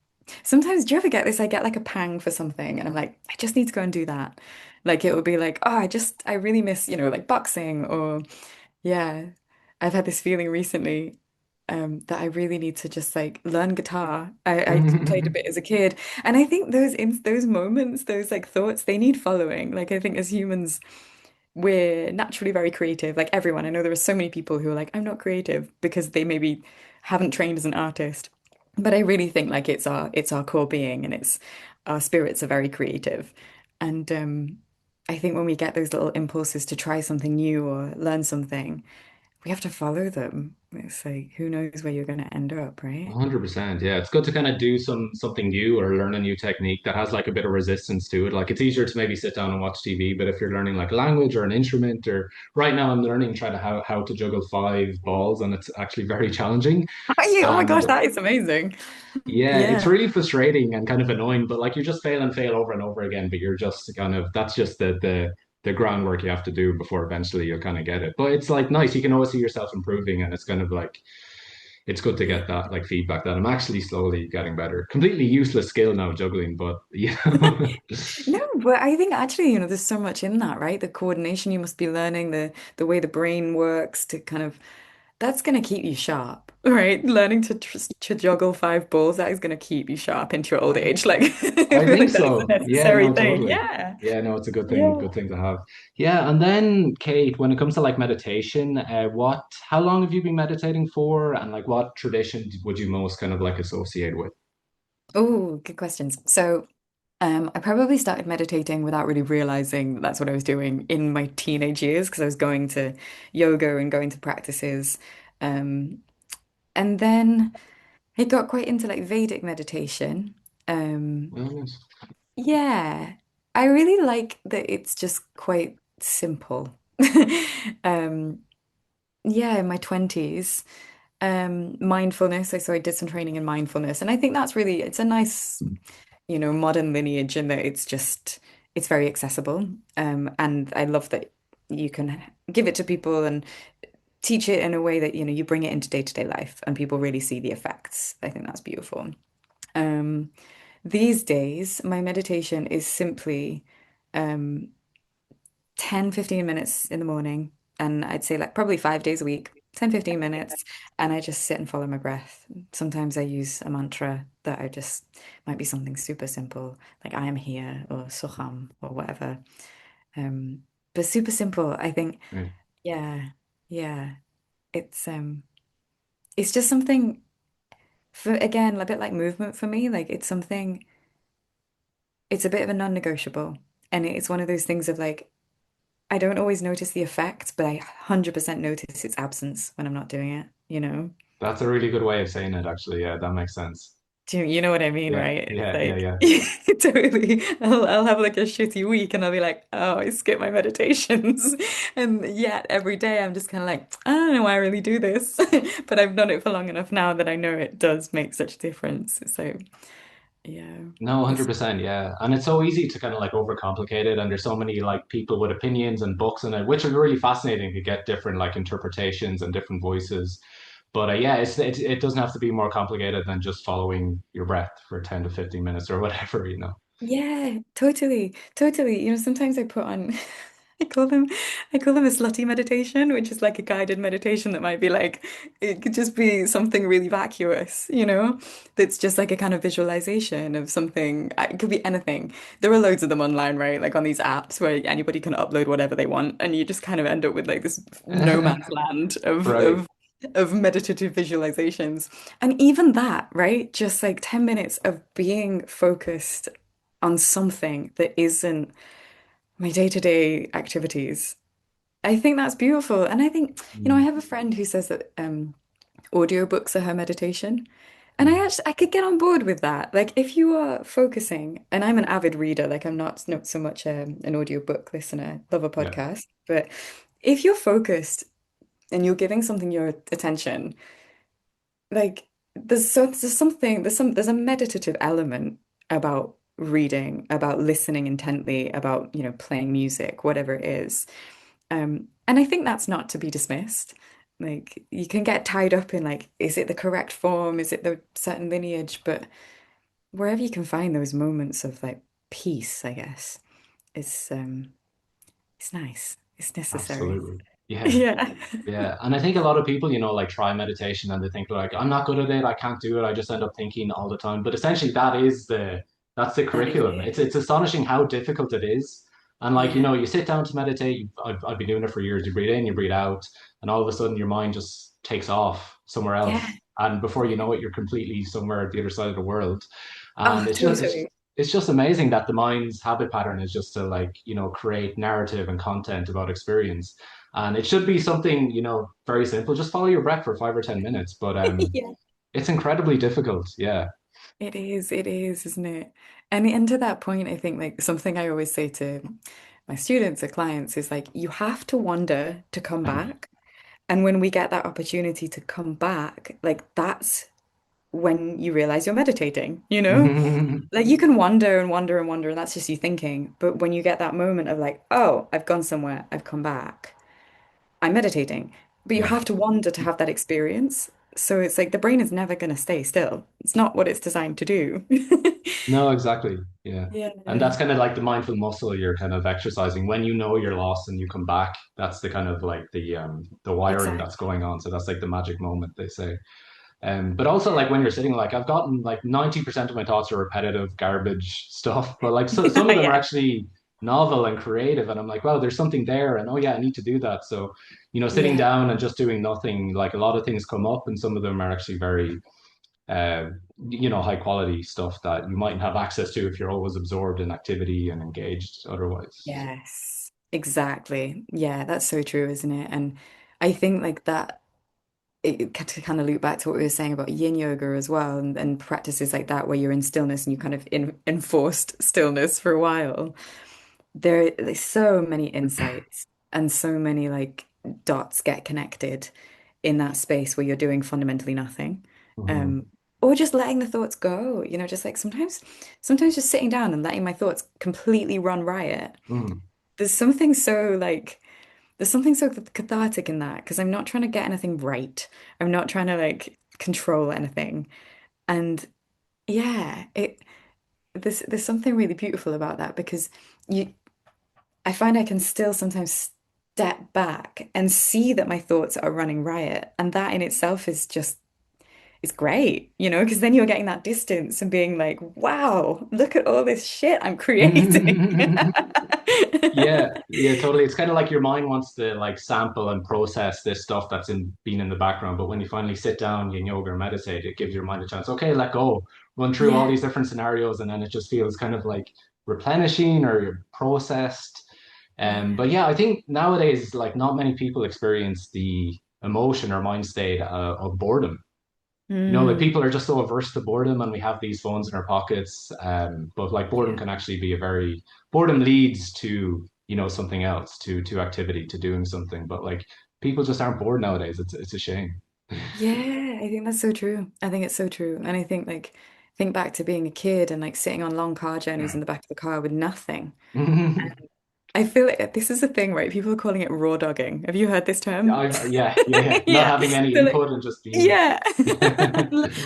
Speaker 2: Sometimes, do you ever get this? I get like a pang for something, and I'm like, I just need to go and do that. Like it would be like, oh, I really miss, like boxing, or yeah, I've had this feeling recently, that I really need to just like learn guitar. I played a bit as a kid, and I think those moments, those like thoughts, they need following. Like I think as humans we're naturally very creative. Like everyone, I know there are so many people who are like, I'm not creative because they maybe haven't trained as an artist. But I really think like it's our core being and it's our spirits are very creative. And I think when we get those little impulses to try something new or learn something, we have to follow them. It's like who knows where you're going to end up, right?
Speaker 1: 100%. Yeah, it's good to kind of do something new or learn a new technique that has like a bit of resistance to it. Like it's easier to maybe sit down and watch TV, but if you're learning like a language or an instrument, or right now I'm learning trying to how to juggle five balls, and it's actually very challenging.
Speaker 2: Are you? Oh my gosh,
Speaker 1: And
Speaker 2: that is amazing.
Speaker 1: yeah, it's
Speaker 2: Yeah.
Speaker 1: really frustrating and kind of annoying, but like you just fail and fail over and over again, but you're just kind of that's just the groundwork you have to do before eventually you'll kind of get it. But it's like nice, you can always see yourself improving, and it's kind of like it's good to
Speaker 2: Yeah.
Speaker 1: get that like feedback that I'm actually slowly getting better. Completely useless skill now juggling, but
Speaker 2: No, but I think actually, there's so much in that, right? The coordination you must be learning, the way the brain works to kind of that's going to keep you sharp, right? Learning to juggle five balls, that is going to keep you sharp into your old
Speaker 1: I
Speaker 2: age. Like, I
Speaker 1: I
Speaker 2: feel
Speaker 1: think
Speaker 2: like that is a
Speaker 1: so. Yeah,
Speaker 2: necessary
Speaker 1: no,
Speaker 2: thing.
Speaker 1: totally.
Speaker 2: Yeah.
Speaker 1: Yeah, no, it's a
Speaker 2: Yeah.
Speaker 1: good thing to have. Yeah, and then Kate, when it comes to like meditation, how long have you been meditating for, and like what tradition would you most kind of like associate with?
Speaker 2: Oh, good questions. So, I probably started meditating without really realizing that's what I was doing in my teenage years because I was going to yoga and going to practices. Um, and then I got quite into like Vedic meditation. Um,
Speaker 1: Oh, nice.
Speaker 2: yeah, I really like that it's just quite simple. Um, yeah, in my 20s, mindfulness. So I did some training in mindfulness, and I think that's really it's a nice, modern lineage in that it's very accessible. And I love that you can give it to people and teach it in a way that, you bring it into day-to-day life and people really see the effects. I think that's beautiful. Um, these days, my meditation is simply um, 10, 15 minutes in the morning. And I'd say like probably 5 days a week, 10, 15 minutes. And I just sit and follow my breath. Sometimes I use a mantra that I just might be something super simple, like I am here or Soham or whatever. Um, but super simple. I think,
Speaker 1: Right.
Speaker 2: yeah, yeah. It's just something for again, a bit like movement for me. Like it's a bit of a non-negotiable. And it's one of those things of like, I don't always notice the effect, but I 100% notice its absence when I'm not doing it?
Speaker 1: That's a really good way of saying it, actually. Yeah, that makes sense.
Speaker 2: Do you know what I mean,
Speaker 1: Yeah,
Speaker 2: right? It's
Speaker 1: yeah, yeah,
Speaker 2: like
Speaker 1: yeah.
Speaker 2: totally. I'll have like a shitty week and I'll be like, oh, I skip my meditations. And yet every day I'm just kind of like, I don't know why I really do this. But I've done it for long enough now that I know it does make such a difference. So yeah,
Speaker 1: No,
Speaker 2: it's
Speaker 1: 100%, yeah. And it's so easy to kind of like overcomplicate it. And there's so many like people with opinions and books and it, which are really fascinating to get different like interpretations and different voices. But yeah, it doesn't have to be more complicated than just following your breath for 10 to 15 minutes or whatever, you know.
Speaker 2: Yeah, totally, totally. Sometimes I put on, I call them, I call them a slutty meditation, which is like a guided meditation that might be like, it could just be something really vacuous, that's just like a kind of visualization of something. It could be anything. There are loads of them online, right? Like on these apps where anybody can upload whatever they want, and you just kind of end up with like this no man's land of
Speaker 1: Right.
Speaker 2: meditative visualizations. And even that, right? Just like 10 minutes of being focused on something that isn't my day-to-day activities. I think that's beautiful. And I think, I
Speaker 1: Mm,
Speaker 2: have a friend who says that audiobooks are her meditation. And
Speaker 1: mm,
Speaker 2: I could get on board with that. Like if you are focusing, and I'm an avid reader, like I'm not so much an audiobook listener, love a
Speaker 1: yeah,
Speaker 2: podcast, but if you're focused and you're giving something your attention, like there's a meditative element about reading, about listening intently, about, playing music, whatever it is. And I think that's not to be dismissed. Like you can get tied up in like, is it the correct form? Is it the certain lineage? But wherever you can find those moments of like peace, I guess, it's nice. It's necessary.
Speaker 1: absolutely. Yeah.
Speaker 2: Yeah.
Speaker 1: Yeah, and I think a lot of people, like try meditation and they think like, I'm not good at it, I can't do it, I just end up thinking all the time. But essentially that's the
Speaker 2: That is
Speaker 1: curriculum.
Speaker 2: it.
Speaker 1: It's astonishing how difficult it is. And like,
Speaker 2: Yeah.
Speaker 1: you sit down to meditate, I've been doing it for years, you breathe in, you breathe out, and all of a sudden your mind just takes off somewhere
Speaker 2: Yeah.
Speaker 1: else. And before you
Speaker 2: Yeah.
Speaker 1: know it, you're completely somewhere at the other side of the world. And
Speaker 2: Oh, totally.
Speaker 1: it's just amazing that the mind's habit pattern is just to like, create narrative and content about experience. And it should be something, very simple. Just follow your breath for 5 or 10 minutes. But
Speaker 2: Yeah.
Speaker 1: it's incredibly difficult. Yeah.
Speaker 2: It is, isn't it? And to that point, I think like something I always say to my students or clients is like, you have to wander to come back. And when we get that opportunity to come back, like that's when you realize you're meditating, you know? Like you can wander and wander and wander, and that's just you thinking. But when you get that moment of like, oh, I've gone somewhere, I've come back, I'm meditating. But you
Speaker 1: Yeah.
Speaker 2: have to wander to have that experience. So it's like the brain is never going to stay still. It's not what it's designed to do.
Speaker 1: No, exactly. Yeah.
Speaker 2: Yeah,
Speaker 1: And that's kind of like the mindful muscle you're kind of exercising. When you know you're lost and you come back, that's the kind of like the wiring that's
Speaker 2: exactly.
Speaker 1: going on. So that's like the magic moment, they say. But also like when you're sitting, like I've gotten like 90% of my thoughts are repetitive garbage stuff, but like some of them are
Speaker 2: Yeah,
Speaker 1: actually novel and creative. And I'm like, wow, there's something there. And oh yeah, I need to do that. So, sitting
Speaker 2: yeah,
Speaker 1: down and just doing nothing, like a lot of things come up and some of them are actually very, uh, high quality stuff that you mightn't have access to if you're always absorbed in activity and engaged otherwise.
Speaker 2: yes, exactly. Yeah, that's so true, isn't it? And I think like that, to kind of loop back to what we were saying about yin yoga as well, and practices like that where you're in stillness and you kind of enforced stillness for a while. There's so many insights and so many like dots get connected in that space where you're doing fundamentally nothing.
Speaker 1: Hmm.
Speaker 2: Um, or just letting the thoughts go, just like sometimes just sitting down and letting my thoughts completely run riot.
Speaker 1: Hmm.
Speaker 2: There's something so like there's something so cathartic in that because I'm not trying to get anything right. I'm not trying to like control anything. And yeah, there's something really beautiful about that because you I find I can still sometimes step back and see that my thoughts are running riot. And that in itself is great, because then you're getting that distance and being like, wow, look at all this shit I'm creating.
Speaker 1: Yeah, yeah, totally. It's kind of like your mind wants to like sample and process this stuff that's in been in the background, but when you finally sit down in yoga or meditate, it gives your mind a chance. Okay, let go, run through all
Speaker 2: Yeah.
Speaker 1: these different scenarios, and then it just feels kind of like replenishing or you're processed.
Speaker 2: Yeah.
Speaker 1: But yeah, I think nowadays, like not many people experience the emotion or mind state of boredom. Like
Speaker 2: Mm,
Speaker 1: people are just so averse to boredom and we have these phones in our pockets. But like boredom
Speaker 2: yeah.
Speaker 1: can actually be boredom leads to, something else, to activity, to doing something. But like people just aren't bored nowadays. It's a shame.
Speaker 2: Yeah, I think that's so true. I think it's so true. And I think like think back to being a kid and like sitting on long car journeys in the back of the car with nothing. I feel like this is a thing, right? People are calling it raw dogging. Have you heard this term?
Speaker 1: Yeah. Not
Speaker 2: Yeah.
Speaker 1: having any
Speaker 2: So like,
Speaker 1: input and just being.
Speaker 2: yeah.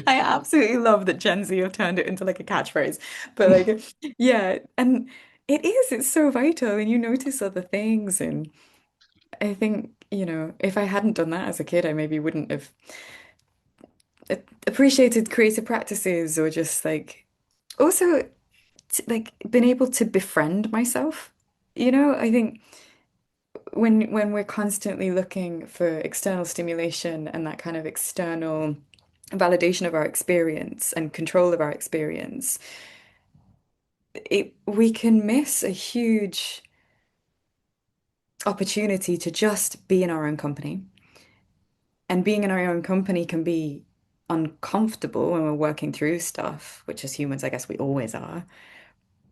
Speaker 2: I absolutely love that Gen Z have turned it into like a catchphrase. But like, yeah, and it's so vital and you notice other things. And I think, if I hadn't done that as a kid, I maybe wouldn't have appreciated creative practices or just like also like been able to befriend myself. I think when we're constantly looking for external stimulation and that kind of external validation of our experience and control of our experience, we can miss a huge opportunity to just be in our own company. And being in our own company can be uncomfortable when we're working through stuff, which as humans, I guess we always are.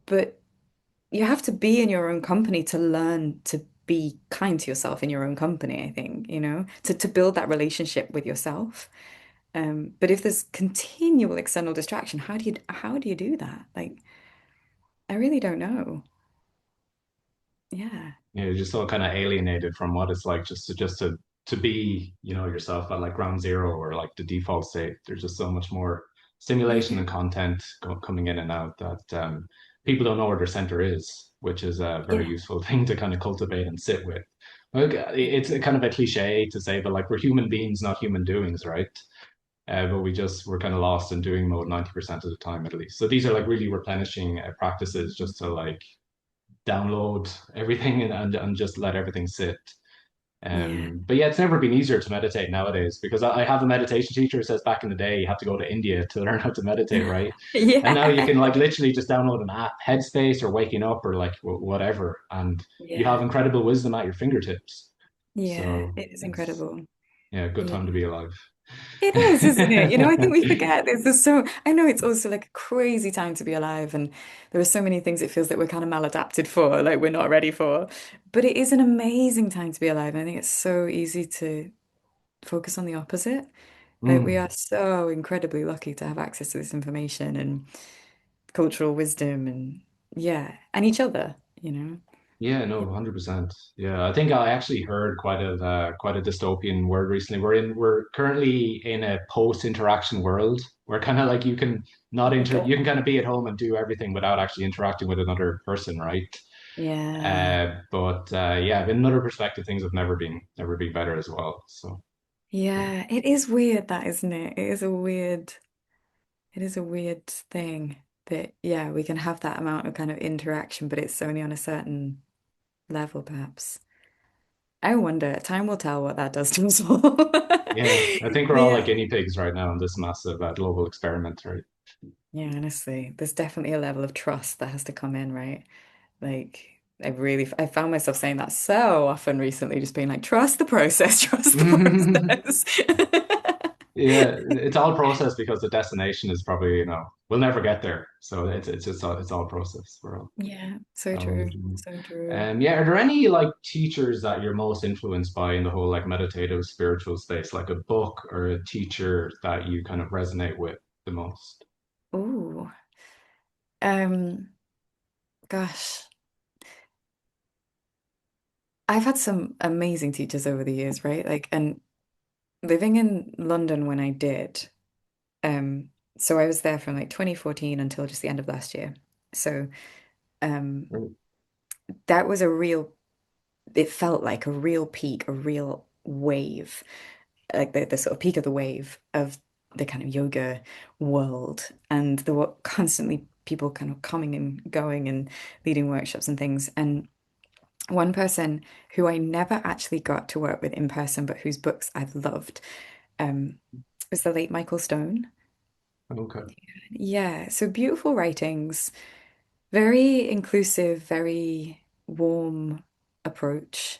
Speaker 2: But you have to be in your own company to learn to be kind to yourself in your own company, I think, to build that relationship with yourself. But if there's continual external distraction, how do you do that? Like, I really don't know. Yeah.
Speaker 1: You're just all kind of alienated from what it's like just to be, yourself at like ground zero or like the default state. There's just so much more stimulation
Speaker 2: Yeah.
Speaker 1: and content coming in and out that people don't know where their center is, which is a very
Speaker 2: Yeah.
Speaker 1: useful thing to kind of cultivate and sit with. Like, it's a kind of a cliche to say, but like we're human beings, not human doings, right? But we're kind of lost in doing mode 90% of the time at least. So these are like really replenishing practices just to like download everything and just let everything sit.
Speaker 2: Yeah.
Speaker 1: But yeah, it's never been easier to meditate nowadays because I have a meditation teacher who says back in the day you had to go to India to learn how to meditate, right? And now you
Speaker 2: Yeah.
Speaker 1: can like literally just download an app, Headspace or Waking Up or like whatever, and you have
Speaker 2: Yeah.
Speaker 1: incredible wisdom at your fingertips.
Speaker 2: Yeah.
Speaker 1: So
Speaker 2: It is
Speaker 1: it's
Speaker 2: incredible.
Speaker 1: yeah, good
Speaker 2: Yeah.
Speaker 1: time to be alive.
Speaker 2: It is, isn't it? I think we forget this. I know it's also like a crazy time to be alive, and there are so many things it feels like we're kind of maladapted for, like we're not ready for. But it is an amazing time to be alive. And I think it's so easy to focus on the opposite. Like we
Speaker 1: Mm.
Speaker 2: are so incredibly lucky to have access to this information and cultural wisdom and yeah, and each other.
Speaker 1: Yeah, no, 100%. Yeah, I think I actually heard quite a dystopian word recently. We're currently in a post-interaction world where kind of like
Speaker 2: Oh my God.
Speaker 1: you can kind of be at home and do everything without actually interacting with another person, right?
Speaker 2: Yeah.
Speaker 1: But yeah, in another perspective, things have never been better as well. So yeah.
Speaker 2: Yeah. It is weird that, isn't it? It is a weird thing that, yeah, we can have that amount of kind of interaction, but it's only on a certain level, perhaps. I wonder, time will tell what that does to us all.
Speaker 1: Yeah, I think we're all like
Speaker 2: Yeah.
Speaker 1: guinea pigs right now in this massive global experiment, right?
Speaker 2: Yeah, honestly, there's definitely a level of trust that has to come in, right? Like, I found myself saying that so often recently, just being like, trust the process, trust the process.
Speaker 1: Yeah, it's all process because the destination is probably, we'll never get there. So it's all process.
Speaker 2: Yeah, so
Speaker 1: All
Speaker 2: true. So true.
Speaker 1: yeah, are there any like teachers that you're most influenced by in the whole like meditative spiritual space, like a book or a teacher that you kind of resonate with the most?
Speaker 2: Ooh. Um, gosh. I've had some amazing teachers over the years, right? Like, and living in London when I did, um, so I was there from like 2014 until just the end of last year. So, um,
Speaker 1: Mm.
Speaker 2: that was it felt like a real peak, a real wave, like the sort of peak of the wave of the kind of yoga world. And there were constantly people kind of coming and going and leading workshops and things. And one person who I never actually got to work with in person, but whose books I've loved, um, was the late Michael Stone.
Speaker 1: Okay.
Speaker 2: Yeah, so beautiful writings, very inclusive, very warm approach.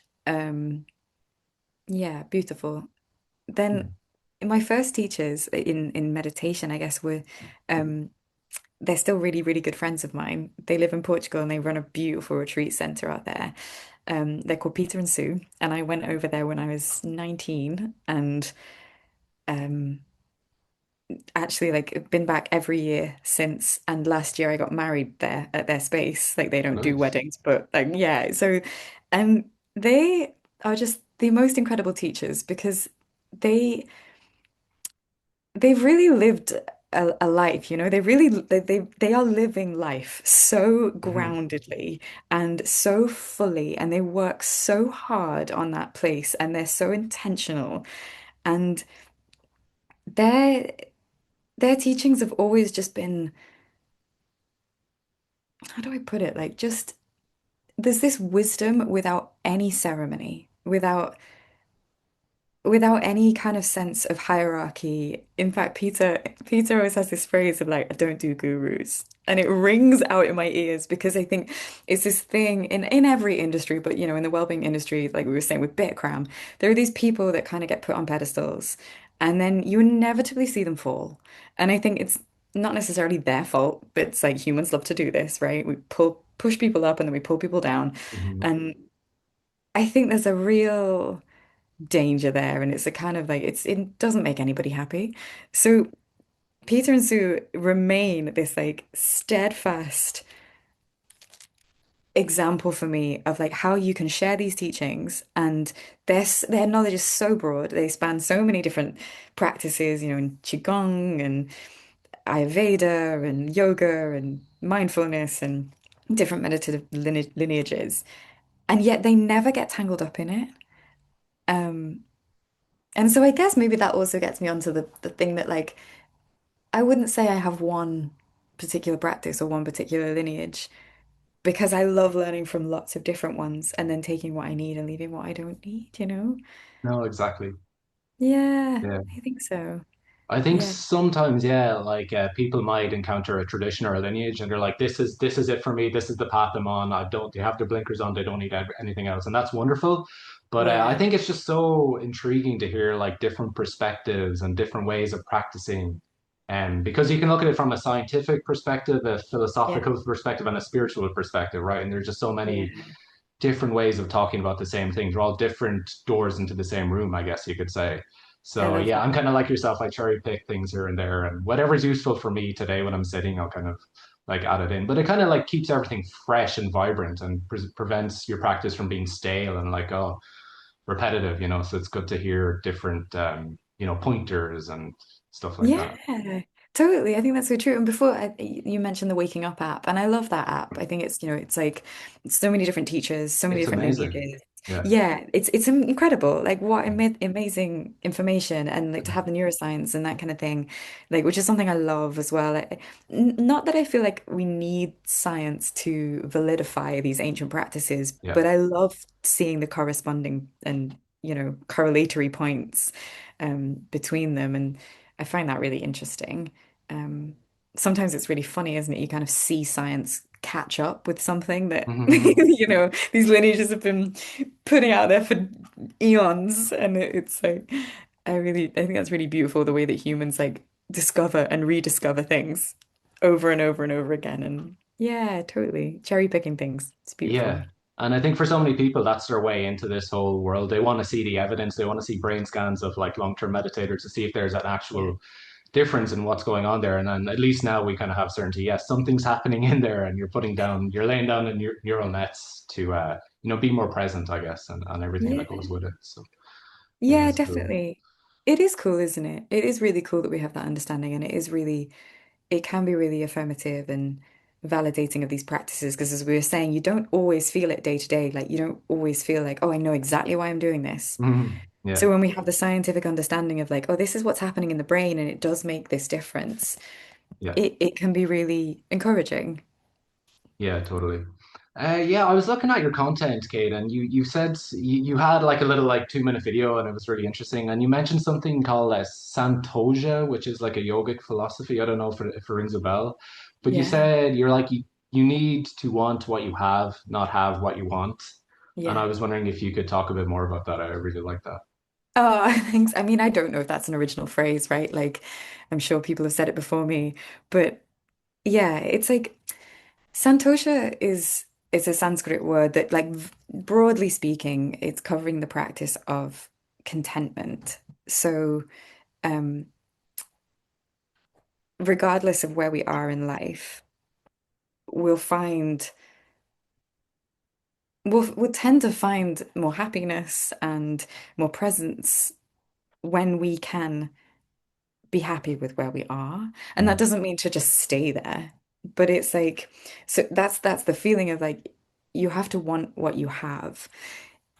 Speaker 2: Yeah, beautiful. Then
Speaker 1: Mm.
Speaker 2: my first teachers in meditation, I guess, were um, they're still really, really good friends of mine. They live in Portugal and they run a beautiful retreat center out there. They're called Peter and Sue, and I went over there when I was 19, and um, actually like been back every year since, and last year I got married there at their space. Like they don't do
Speaker 1: Nice.
Speaker 2: weddings, but like yeah. So they are just the most incredible teachers because they they've really lived a life, you know. They are living life so
Speaker 1: Hmm.
Speaker 2: groundedly and so fully, and they work so hard on that place, and they're so intentional. And their their teachings have always just been, how do I put it? Like just there's this wisdom without any ceremony, without any kind of sense of hierarchy. In fact, Peter always has this phrase of like, I don't do gurus. And it rings out in my ears because I think it's this thing in every industry, but you know, in the well-being industry, like we were saying with Bitcram, there are these people that kind of get put on pedestals and then you inevitably see them fall. And I think it's not necessarily their fault, but it's like humans love to do this, right? We push people up and then we pull people down.
Speaker 1: Hmm.
Speaker 2: And I think there's a real danger there, and it's a kind of like it doesn't make anybody happy. So Peter and Sue remain this like steadfast example for me of like how you can share these teachings, and their knowledge is so broad. They span so many different practices, you know, in Qigong and Ayurveda and yoga and mindfulness and different meditative lineages, and yet they never get tangled up in it. Um, And so I guess maybe that also gets me onto the thing that like I wouldn't say I have one particular practice or one particular lineage because I love learning from lots of different ones and then taking what I need and leaving what I don't need, you know?
Speaker 1: No, exactly.
Speaker 2: Yeah,
Speaker 1: Yeah.
Speaker 2: I think so.
Speaker 1: I think
Speaker 2: Yeah.
Speaker 1: sometimes, yeah, like people might encounter a tradition or a lineage, and they're like, "This is it for me. This is the path I'm on. I don't. They have their blinkers on. They don't need anything else," and that's wonderful. But I
Speaker 2: Yeah.
Speaker 1: think it's just so intriguing to hear like different perspectives and different ways of practicing, and because you can look at it from a scientific perspective, a
Speaker 2: Yeah.
Speaker 1: philosophical perspective, and a spiritual perspective, right? And there's just so many
Speaker 2: Yeah.
Speaker 1: different ways of talking about the same things. They're all different doors into the same room, I guess you could say.
Speaker 2: I
Speaker 1: So
Speaker 2: love
Speaker 1: yeah, I'm
Speaker 2: that.
Speaker 1: kind of like yourself. I cherry pick things here and there, and whatever's useful for me today when I'm sitting, I'll kind of like add it in. But it kind of like keeps everything fresh and vibrant, and prevents your practice from being stale and like repetitive. So it's good to hear different pointers and stuff like that.
Speaker 2: Yeah, totally. I think that's so true. And before you mentioned the Waking Up app, and I love that app. I think it's, you know, it's like so many different teachers, so many
Speaker 1: It's
Speaker 2: different
Speaker 1: amazing.
Speaker 2: lineages.
Speaker 1: Yeah.
Speaker 2: Yeah, it's incredible. Like what amazing information, and like to have the neuroscience and that kind of thing, like which is something I love as well. Not that I feel like we need science to validify these ancient practices,
Speaker 1: Yeah.
Speaker 2: but I love seeing the corresponding and, you know, correlatory points between them. And I find that really interesting. Um, Sometimes it's really funny, isn't it? You kind of see science catch up with something that, you know, these lineages have been putting out there for eons. And it's like, I think that's really beautiful, the way that humans like discover and rediscover things over and over and over again. And yeah, totally. Cherry picking things. It's beautiful.
Speaker 1: Yeah. And I think for so many people, that's their way into this whole world. They want to see the evidence. They want to see brain scans of like long-term meditators to see if there's an
Speaker 2: Yeah.
Speaker 1: actual difference in what's going on there. And then at least now we kind of have certainty. Yes, something's happening in there, and you're laying down in your neural nets to, be more present, I guess, and everything that
Speaker 2: Yeah.
Speaker 1: goes with it. So it
Speaker 2: Yeah,
Speaker 1: is cool.
Speaker 2: definitely. It is cool, isn't it? It is really cool that we have that understanding, and it can be really affirmative and validating of these practices. Because as we were saying, you don't always feel it day to day. Like you don't always feel like, oh, I know exactly why I'm doing this.
Speaker 1: Mhm.
Speaker 2: So
Speaker 1: Yeah.
Speaker 2: when we have the scientific understanding of like, oh, this is what's happening in the brain, and it does make this difference,
Speaker 1: Yeah.
Speaker 2: it can be really encouraging.
Speaker 1: Yeah, totally. Yeah, I was looking at your content, Kate, and you said you had like a little like 2-minute video, and it was really interesting. And you mentioned something called Santoja, which is like a yogic philosophy. I don't know if it rings a bell, but you
Speaker 2: Yeah.
Speaker 1: said you're like you need to want what you have, not have what you want. And I
Speaker 2: Yeah.
Speaker 1: was wondering if you could talk a bit more about that. I really like that.
Speaker 2: Oh, thanks. I mean, I don't know if that's an original phrase, right? Like, I'm sure people have said it before me, but yeah, it's like Santosha is a Sanskrit word that, like, broadly speaking, it's covering the practice of contentment. So, um, regardless of where we are in life, we'll find we'll tend to find more happiness and more presence when we can be happy with where we are. And that
Speaker 1: Mm,
Speaker 2: doesn't mean to just stay there, but it's like, so that's the feeling of like you have to want what you have.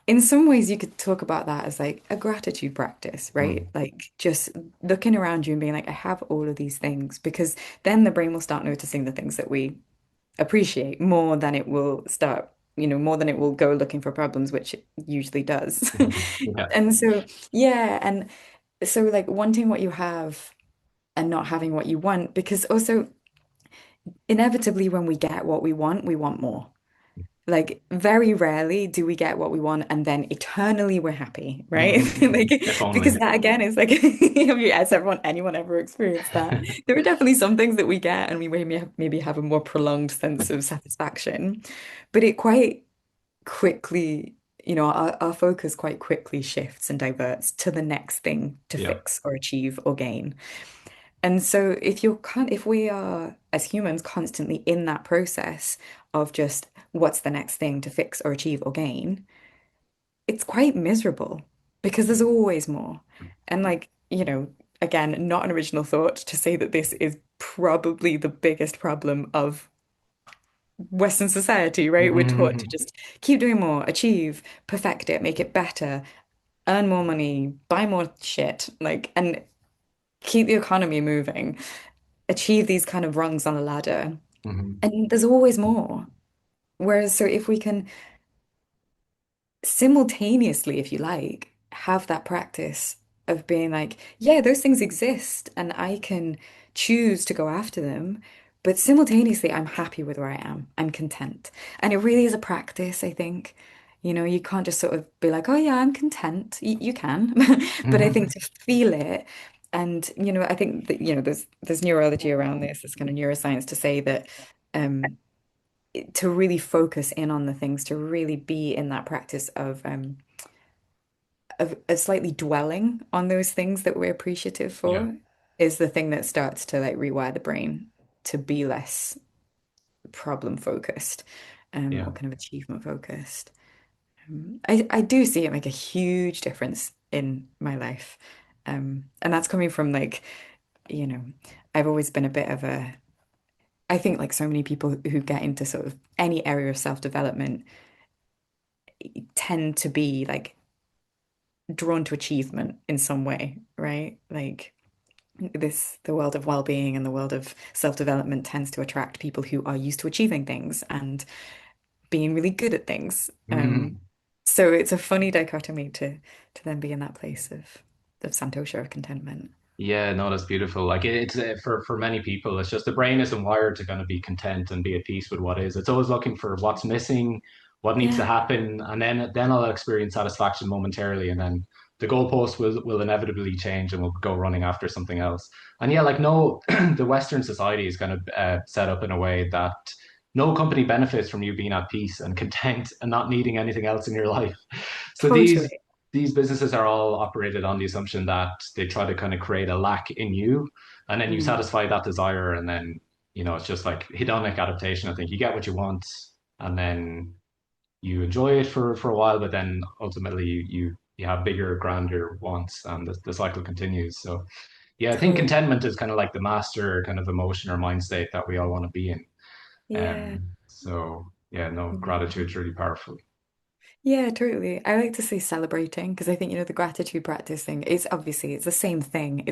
Speaker 2: In some ways, you could talk about that as like a gratitude practice, right?
Speaker 1: mm,
Speaker 2: Like just looking around you and being like, I have all of these things, because then the brain will start noticing the things that we appreciate more than it will start, more than it will go looking for problems, which it usually does.
Speaker 1: mhm. Yeah.
Speaker 2: And so, yeah. And so, like, wanting what you have and not having what you want, because also, inevitably, when we get what we want more. Like, very rarely do we get what we want and then eternally we're happy, right? Like,
Speaker 1: If
Speaker 2: because
Speaker 1: only.
Speaker 2: that again is like, has anyone ever experienced that? There are definitely some things that we get and we maybe have a more prolonged sense of satisfaction, but it quite quickly, our focus quite quickly shifts and diverts to the next thing to
Speaker 1: Yeah.
Speaker 2: fix or achieve or gain. And so if we are as humans constantly in that process of just what's the next thing to fix or achieve or gain, it's quite miserable because there's always more. And like, again, not an original thought to say that this is probably the biggest problem of Western society, right? We're taught to
Speaker 1: Mhm.
Speaker 2: just keep doing more, achieve, perfect it, make it better, earn more money, buy more shit, like, and keep the economy moving, achieve these kind of rungs on the ladder.
Speaker 1: Mhm.
Speaker 2: And there's always more. Whereas, so if we can simultaneously, if you like, have that practice of being like, yeah, those things exist and I can choose to go after them. But simultaneously, I'm happy with where I am. I'm content. And it really is a practice, I think. You can't just sort of be like, oh, yeah, I'm content. You can. But I think
Speaker 1: Mhm.
Speaker 2: to feel it, and, I think that, there's neurology around this, this kind of neuroscience to say that um, to really focus in on the things, to really be in that practice of slightly dwelling on those things that we're appreciative
Speaker 1: Yeah.
Speaker 2: for is the thing that starts to like rewire the brain to be less problem focused,
Speaker 1: Yeah.
Speaker 2: or kind of achievement focused. I do see it make a huge difference in my life. And that's coming from like, you know, I've always been a bit of I think like so many people who get into sort of any area of self-development tend to be like drawn to achievement in some way, right? Like the world of well-being and the world of self-development tends to attract people who are used to achieving things and being really good at things.
Speaker 1: Mhm.
Speaker 2: So it's a funny dichotomy to then be in that place of santosha, of contentment.
Speaker 1: Yeah, no, that's beautiful. Like it's for many people, it's just the brain isn't wired to kind of be content and be at peace with what is. It's always looking for what's missing, what needs to
Speaker 2: Yeah,
Speaker 1: happen, and then I'll experience satisfaction momentarily, and then the goalpost will inevitably change, and we'll go running after something else. And yeah, like no, the Western society is kind of set up in a way that no company benefits from you being at peace and content and not needing anything else in your life. So these
Speaker 2: totally.
Speaker 1: these businesses are all operated on the assumption that they try to kind of create a lack in you, and then you
Speaker 2: Mm.
Speaker 1: satisfy that desire, and then it's just like hedonic adaptation. I think you get what you want, and then you enjoy it for a while, but then ultimately you have bigger, grander wants, and the cycle continues. So yeah, I think
Speaker 2: Totally.
Speaker 1: contentment is kind of like the master kind of emotion or mind state that we all want to be in.
Speaker 2: Yeah.
Speaker 1: So yeah, no,
Speaker 2: Yeah.
Speaker 1: gratitude's really powerful.
Speaker 2: Yeah, totally. I like to say celebrating because I think, the gratitude practice thing is obviously it's the same thing.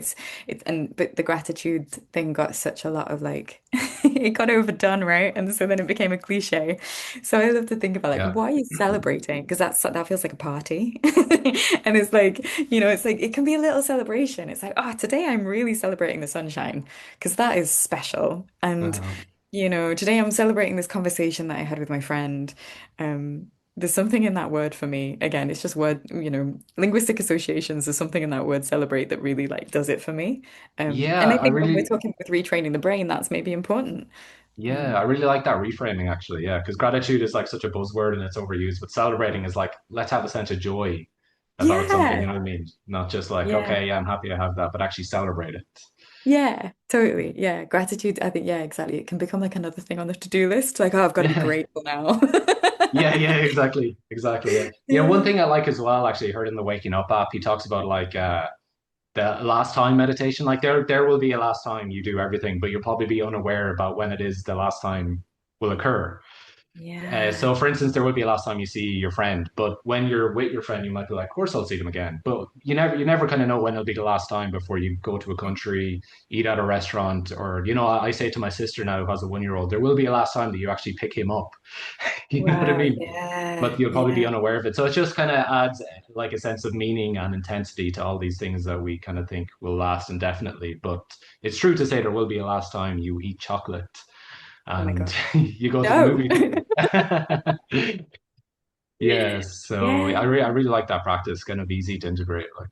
Speaker 2: But the gratitude thing got such a lot of like it got overdone, right? And so then it became a cliche. So I love to think about like
Speaker 1: Yeah.
Speaker 2: what are you celebrating? Because that feels like a party. And it's like, it's like it can be a little celebration. It's like, oh, today I'm really celebrating the sunshine because that is special. And
Speaker 1: Uh-huh.
Speaker 2: today I'm celebrating this conversation that I had with my friend. There's something in that word for me. Again, it's just linguistic associations. There's something in that word celebrate that really like does it for me. And
Speaker 1: Yeah,
Speaker 2: I
Speaker 1: I
Speaker 2: think when we're
Speaker 1: really
Speaker 2: talking with retraining the brain, that's maybe important.
Speaker 1: Yeah, I
Speaker 2: Um,
Speaker 1: really like that reframing actually. Yeah, because gratitude is like such a buzzword and it's overused, but celebrating is like, let's have a sense of joy about something, you
Speaker 2: yeah,
Speaker 1: know what I mean? Not just like,
Speaker 2: yeah,
Speaker 1: okay, yeah, I'm happy I have that, but actually celebrate it.
Speaker 2: Yeah, totally. Yeah, gratitude. I think, yeah, exactly. It can become like another thing on the to-do list. Like, oh, I've got to be
Speaker 1: Yeah.
Speaker 2: grateful now.
Speaker 1: Yeah, yeah, exactly. Exactly. Yeah. Yeah, one
Speaker 2: Yeah.
Speaker 1: thing I like as well, actually, I heard in the Waking Up app, he talks about like the last time meditation. Like there will be a last time you do everything, but you'll probably be unaware about when it is the last time will occur.
Speaker 2: Yeah.
Speaker 1: So, for instance, there will be a last time you see your friend, but when you're with your friend, you might be like, "Of course, I'll see them again." But you never kind of know when it'll be the last time before you go to a country, eat at a restaurant, or I say to my sister now, who has a 1 year old, there will be a last time that you actually pick him up. You know what I
Speaker 2: Wow.
Speaker 1: mean?
Speaker 2: Yeah.
Speaker 1: But you'll probably be
Speaker 2: Yeah.
Speaker 1: unaware of it. So it just kind of adds like a sense of meaning and intensity to all these things that we kind of think will last indefinitely. But it's true to say there will be a last time you eat chocolate
Speaker 2: Oh my
Speaker 1: and
Speaker 2: God.
Speaker 1: you go to the
Speaker 2: No.
Speaker 1: movie theater. Yeah, so
Speaker 2: Yeah.
Speaker 1: I really like that practice, kind of easy to integrate. Like,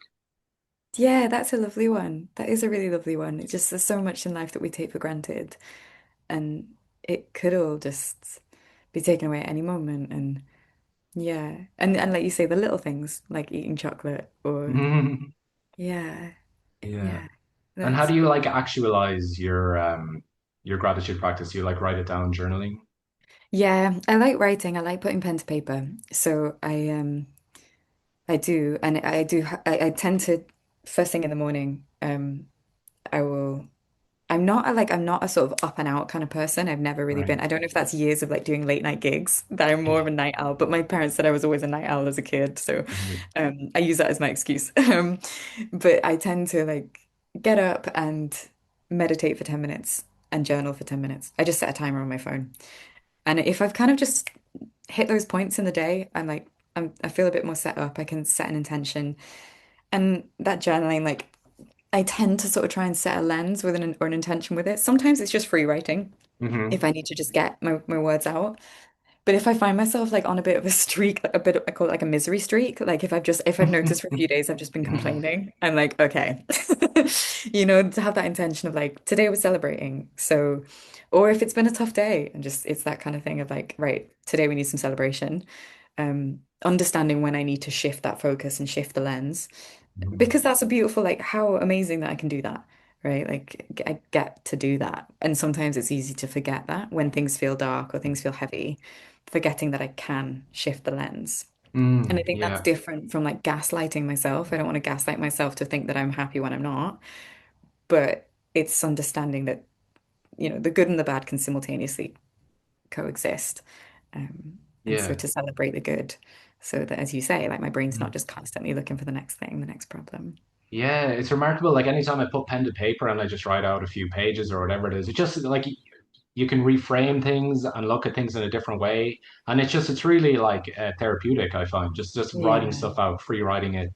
Speaker 2: Yeah, that's a lovely one. That is a really lovely one. It's just there's so much in life that we take for granted, and it could all just be taken away at any moment. And yeah, and like you say, the little things like eating chocolate or yeah,
Speaker 1: yeah.
Speaker 2: yeah,
Speaker 1: And how
Speaker 2: that's
Speaker 1: do you like actualize your gratitude practice? You like write it down, journaling?
Speaker 2: yeah. I like writing. I like putting pen to paper. So I do, and I do. I tend to first thing in the morning. I will. I'm not a sort of up and out kind of person. I've never really
Speaker 1: Right.
Speaker 2: been. I don't know if that's years of like doing late night gigs that I'm more of a night owl, but my parents said I was always a night owl as a kid, so
Speaker 1: Right.
Speaker 2: I use that as my excuse. But I tend to like get up and meditate for 10 minutes and journal for 10 minutes. I just set a timer on my phone. And if I've kind of just hit those points in the day, I feel a bit more set up. I can set an intention. And that journaling, like I tend to sort of try and set a lens with an or an intention with it. Sometimes it's just free writing if
Speaker 1: Hmm.
Speaker 2: I need to just get my words out. But if I find myself like on a bit of a streak, like a bit of, I call it like a misery streak, like if I've noticed for a few days I've just been complaining, I'm like, okay, to have that intention of like today we're celebrating. So, or if it's been a tough day and just it's that kind of thing of like, right, today we need some celebration. Understanding when I need to shift that focus and shift the lens because that's a beautiful, like, how amazing that I can do that, right? Like, I get to do that. And sometimes it's easy to forget that when things feel dark or things feel heavy, forgetting that I can shift the lens. And I think that's
Speaker 1: Yeah.
Speaker 2: different from like gaslighting myself. I don't want to gaslight myself to think that I'm happy when I'm not, but it's understanding that, the good and the bad can simultaneously coexist. And so
Speaker 1: Yeah.
Speaker 2: to celebrate the good, so that, as you say, like my brain's not just constantly looking for the next thing, the next problem.
Speaker 1: Yeah, it's remarkable. Like anytime I put pen to paper and I just write out a few pages or whatever it is, it just like you can reframe things and look at things in a different way, and it's really like therapeutic. I find just writing
Speaker 2: Yeah.
Speaker 1: stuff out, free writing it.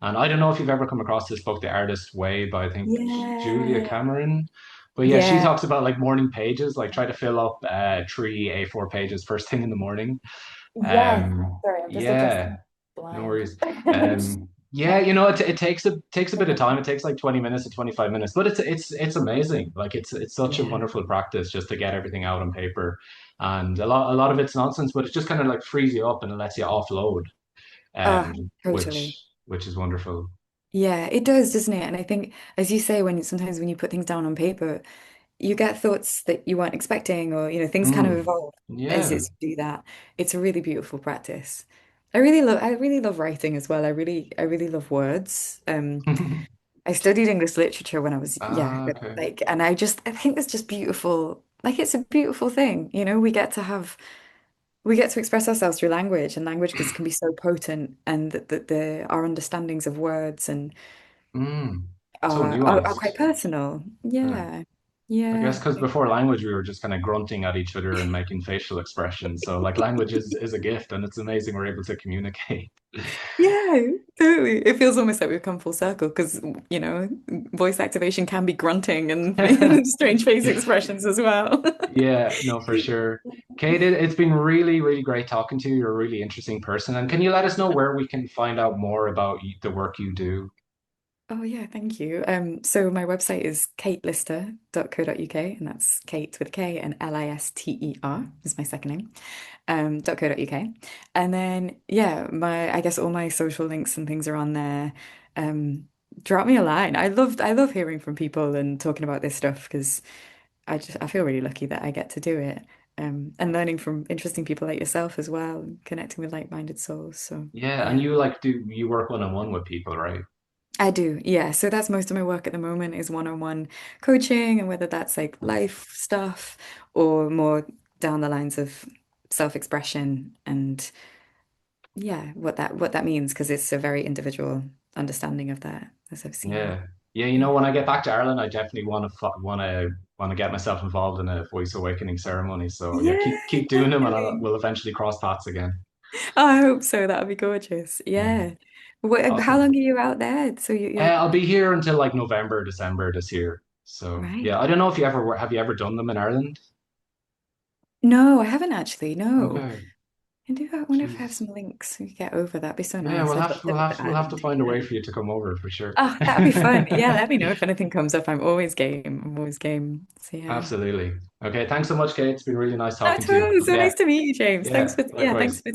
Speaker 1: And I don't know if you've ever come across this book, The Artist Way, by I think Julia
Speaker 2: Yeah.
Speaker 1: Cameron. But yeah, she
Speaker 2: Yeah.
Speaker 1: talks about like morning pages, like try to fill up three A4 pages first thing in the morning.
Speaker 2: Yes. Sorry, I'm just
Speaker 1: Yeah,
Speaker 2: adjusting
Speaker 1: no
Speaker 2: blind.
Speaker 1: worries. Yeah, it takes a bit of time. It takes like 20 minutes to 25 minutes, but it's amazing. Like it's such a
Speaker 2: Yeah.
Speaker 1: wonderful practice just to get everything out on paper. And a lot of it's nonsense, but it just kind of like frees you up and it lets you offload.
Speaker 2: Ah,
Speaker 1: Um,
Speaker 2: totally.
Speaker 1: which is wonderful.
Speaker 2: Yeah, it does, doesn't it? And I think, as you say, sometimes when you put things down on paper, you get thoughts that you weren't expecting, or things kind of
Speaker 1: Mm,
Speaker 2: evolve
Speaker 1: yeah.
Speaker 2: as you do that. It's a really beautiful practice. I really love writing as well. I really love words. I studied English literature when I was, yeah,
Speaker 1: Ah, okay.
Speaker 2: like, and I think it's just beautiful. Like, it's a beautiful thing, we get to express ourselves through language, and can be so potent, and our understandings of words and
Speaker 1: Mm, so
Speaker 2: are
Speaker 1: nuanced.
Speaker 2: quite personal.
Speaker 1: Yeah.
Speaker 2: Yeah,
Speaker 1: I guess
Speaker 2: yeah,
Speaker 1: because before language, we were just kind of grunting at each other and making facial expressions. So like language is a gift, and it's amazing we're able to communicate.
Speaker 2: yeah, totally. It feels almost like we've come full circle because, voice activation can be grunting and strange face expressions as well.
Speaker 1: Yeah, no, for sure. Kate, it's been really, really great talking to you. You're a really interesting person. And can you let us know where we can find out more about the work you do?
Speaker 2: Oh yeah, thank you. So my website is katelister.co.uk, and that's Kate with a K and Lister is my second name. .co.uk. And then yeah, my I guess all my social links and things are on there. Um, drop me a line. I love hearing from people and talking about this stuff because I feel really lucky that I get to do it. And learning from interesting people like yourself as well, and connecting with like-minded souls. So
Speaker 1: Yeah, and
Speaker 2: yeah.
Speaker 1: you like do you work one on one with people, right?
Speaker 2: I do, yeah. So that's most of my work at the moment is one-on-one coaching, and whether that's like life stuff or more down the lines of self-expression and yeah, what that means because it's a very individual understanding of that as I've seen it.
Speaker 1: Yeah. Yeah, you know,
Speaker 2: Yeah.
Speaker 1: when I get back to Ireland, I definitely want to get myself involved in a voice awakening ceremony. So yeah,
Speaker 2: Yeah,
Speaker 1: keep doing them, and
Speaker 2: definitely.
Speaker 1: we'll eventually cross paths again.
Speaker 2: Oh, I hope so. That would be gorgeous.
Speaker 1: Yeah,
Speaker 2: Yeah. How
Speaker 1: awesome.
Speaker 2: long are you out there? So you're
Speaker 1: I'll be here until like November, December this year. So yeah,
Speaker 2: right.
Speaker 1: I don't know if have you ever done them in Ireland?
Speaker 2: No, I haven't actually. No.
Speaker 1: Okay,
Speaker 2: I wonder if I have
Speaker 1: jeez.
Speaker 2: some links we could get over. That'd be so
Speaker 1: Yeah,
Speaker 2: nice. I'd love to visit
Speaker 1: we'll have to
Speaker 2: Ireland.
Speaker 1: find a way
Speaker 2: Yeah.
Speaker 1: for you to come over for sure.
Speaker 2: Oh, that'd be fun. Yeah, let me know if anything comes up. I'm always game. I'm always game. So yeah.
Speaker 1: Absolutely. Okay, thanks so much, Kate. It's been really nice talking
Speaker 2: That's
Speaker 1: to you.
Speaker 2: all. So
Speaker 1: Yeah,
Speaker 2: nice to meet you, James.
Speaker 1: yeah,
Speaker 2: Thanks
Speaker 1: likewise.
Speaker 2: for